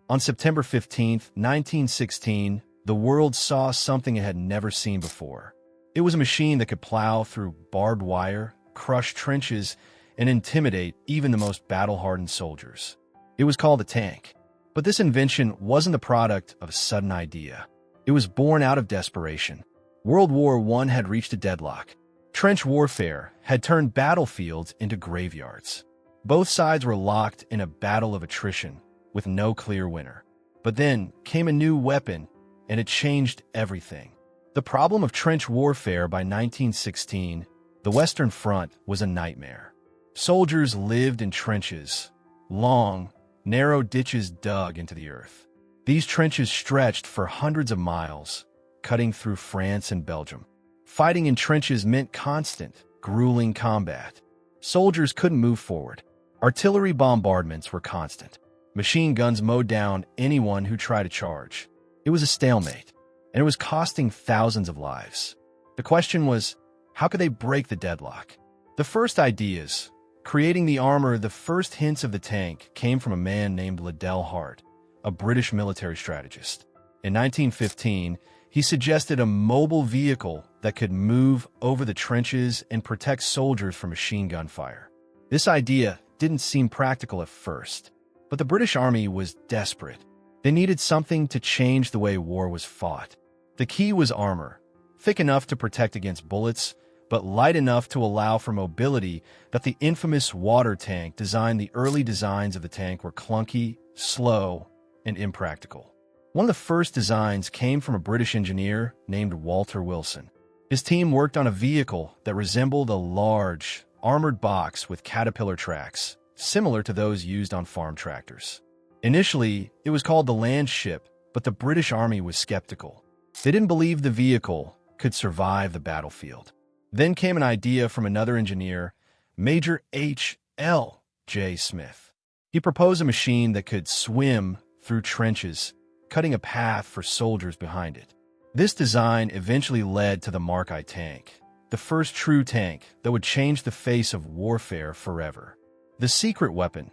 On September 15, 1916, the world saw something it had never seen before. It was a machine that could plow through barbed wire, crush trenches, and intimidate even the most battle-hardened soldiers. It was called a tank. But this invention wasn't the product of a sudden idea. It was born out of desperation. World War I had reached a deadlock. Trench warfare had turned battlefields into graveyards. Both sides were locked in a battle of attrition, with no clear winner. But then came a new weapon, and it changed everything. The problem of trench warfare by 1916, the Western Front, was a nightmare. Soldiers lived in trenches, long, narrow ditches dug into the earth. These trenches stretched for hundreds of miles, cutting through France and Belgium. Fighting in trenches meant constant, grueling combat. Soldiers couldn't move forward. Artillery bombardments were constant. Machine guns mowed down anyone who tried to charge. It was a stalemate, and it was costing thousands of lives. The question was, how could they break the deadlock? The first ideas, creating the armor, the first hints of the tank, came from a man named Liddell Hart, a British military strategist. In 1915, he suggested a mobile vehicle that could move over the trenches and protect soldiers from machine gun fire. This idea didn't seem practical at first, but the British Army was desperate. They needed something to change the way war was fought. The key was armor, thick enough to protect against bullets, but light enough to allow for mobility. That the infamous water tank designed. The early designs of the tank were clunky, slow, and impractical. One of the first designs came from a British engineer named Walter Wilson. His team worked on a vehicle that resembled a large, armored box with caterpillar tracks, similar to those used on farm tractors. Initially, it was called the land ship, but the British Army was skeptical. They didn't believe the vehicle could survive the battlefield. Then came an idea from another engineer, Major H.L. J. Smith. He proposed a machine that could swim through trenches, cutting a path for soldiers behind it. This design eventually led to the Mark I tank, the first true tank that would change the face of warfare forever. The secret weapon,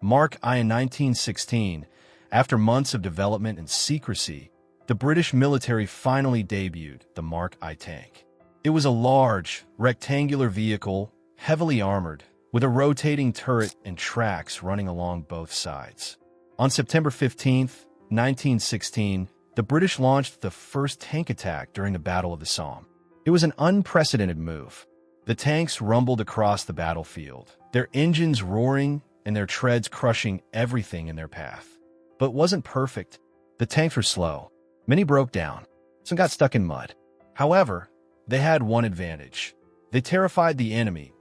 Mark I. In 1916, after months of development and secrecy, the British military finally debuted the Mark I tank. It was a large, rectangular vehicle, heavily armored, with a rotating turret and tracks running along both sides. On September 15, 1916, the British launched the first tank attack during the Battle of the Somme. It was an unprecedented move. The tanks rumbled across the battlefield, their engines roaring and their treads crushing everything in their path. But it wasn't perfect. The tanks were slow. Many broke down. Some got stuck in mud. However, they had one advantage. They terrified the enemy.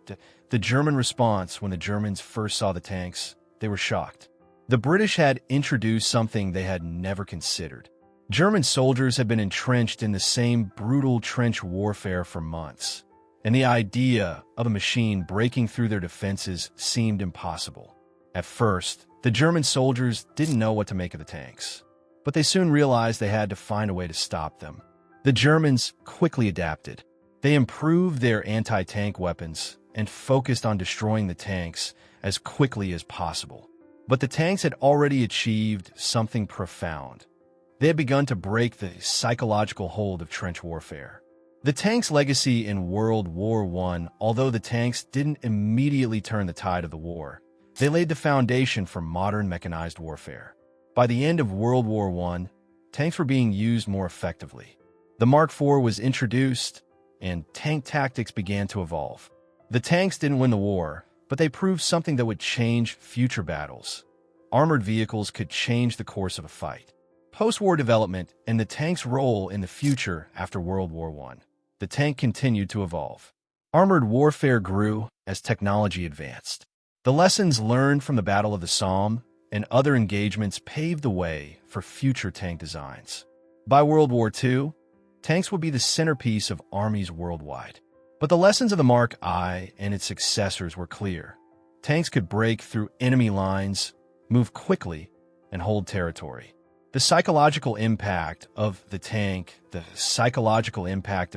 The German response when the Germans first saw the tanks, they were shocked. The British had introduced something they had never considered. German soldiers had been entrenched in the same brutal trench warfare for months, and the idea of a machine breaking through their defenses seemed impossible. At first, the German soldiers didn't know what to make of the tanks, but they soon realized they had to find a way to stop them. The Germans quickly adapted. They improved their anti-tank weapons and focused on destroying the tanks as quickly as possible. But the tanks had already achieved something profound. They had begun to break the psychological hold of trench warfare. The tank's legacy in World War I, although the tanks didn't immediately turn the tide of the war, they laid the foundation for modern mechanized warfare. By the end of World War I, tanks were being used more effectively. The Mark IV was introduced, and tank tactics began to evolve. The tanks didn't win the war, but they proved something that would change future battles. Armored vehicles could change the course of a fight. Post-war development and the tank's role in the future after World War I. The tank continued to evolve. Armored warfare grew as technology advanced. The lessons learned from the Battle of the Somme and other engagements paved the way for future tank designs. By World War II, tanks would be the centerpiece of armies worldwide. But the lessons of the Mark I and its successors were clear. Tanks could break through enemy lines, move quickly, and hold territory. The psychological impact of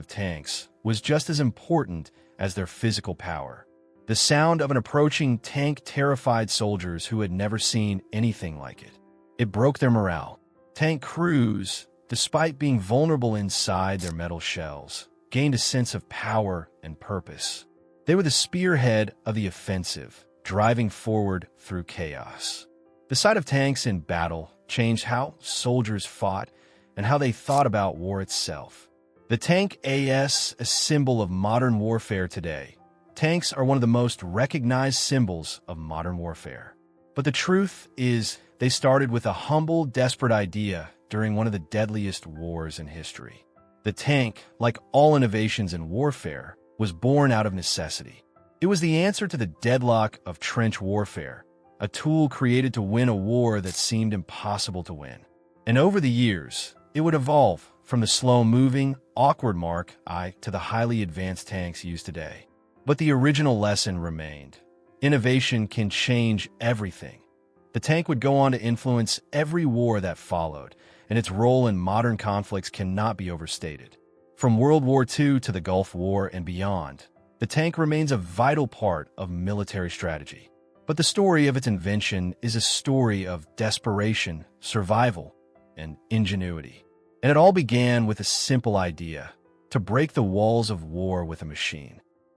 tanks was just as important as their physical power. The sound of an approaching tank terrified soldiers who had never seen anything like it. It broke their morale. Tank crews, despite being vulnerable inside their metal shells, gained a sense of power and purpose. They were the spearhead of the offensive, driving forward through chaos. The sight of tanks in battle changed how soldiers fought and how they thought about war itself. The tank is a symbol of modern warfare today. Tanks are one of the most recognized symbols of modern warfare. But the truth is, they started with a humble, desperate idea during one of the deadliest wars in history. The tank, like all innovations in warfare, was born out of necessity. It was the answer to the deadlock of trench warfare, a tool created to win a war that seemed impossible to win. And over the years, it would evolve from the slow-moving, awkward Mark I to the highly advanced tanks used today. But the original lesson remained. Innovation can change everything. The tank would go on to influence every war that followed, and its role in modern conflicts cannot be overstated. From World War II to the Gulf War and beyond, the tank remains a vital part of military strategy. But the story of its invention is a story of desperation, survival, and ingenuity. And it all began with a simple idea: to break the walls of war with a machine.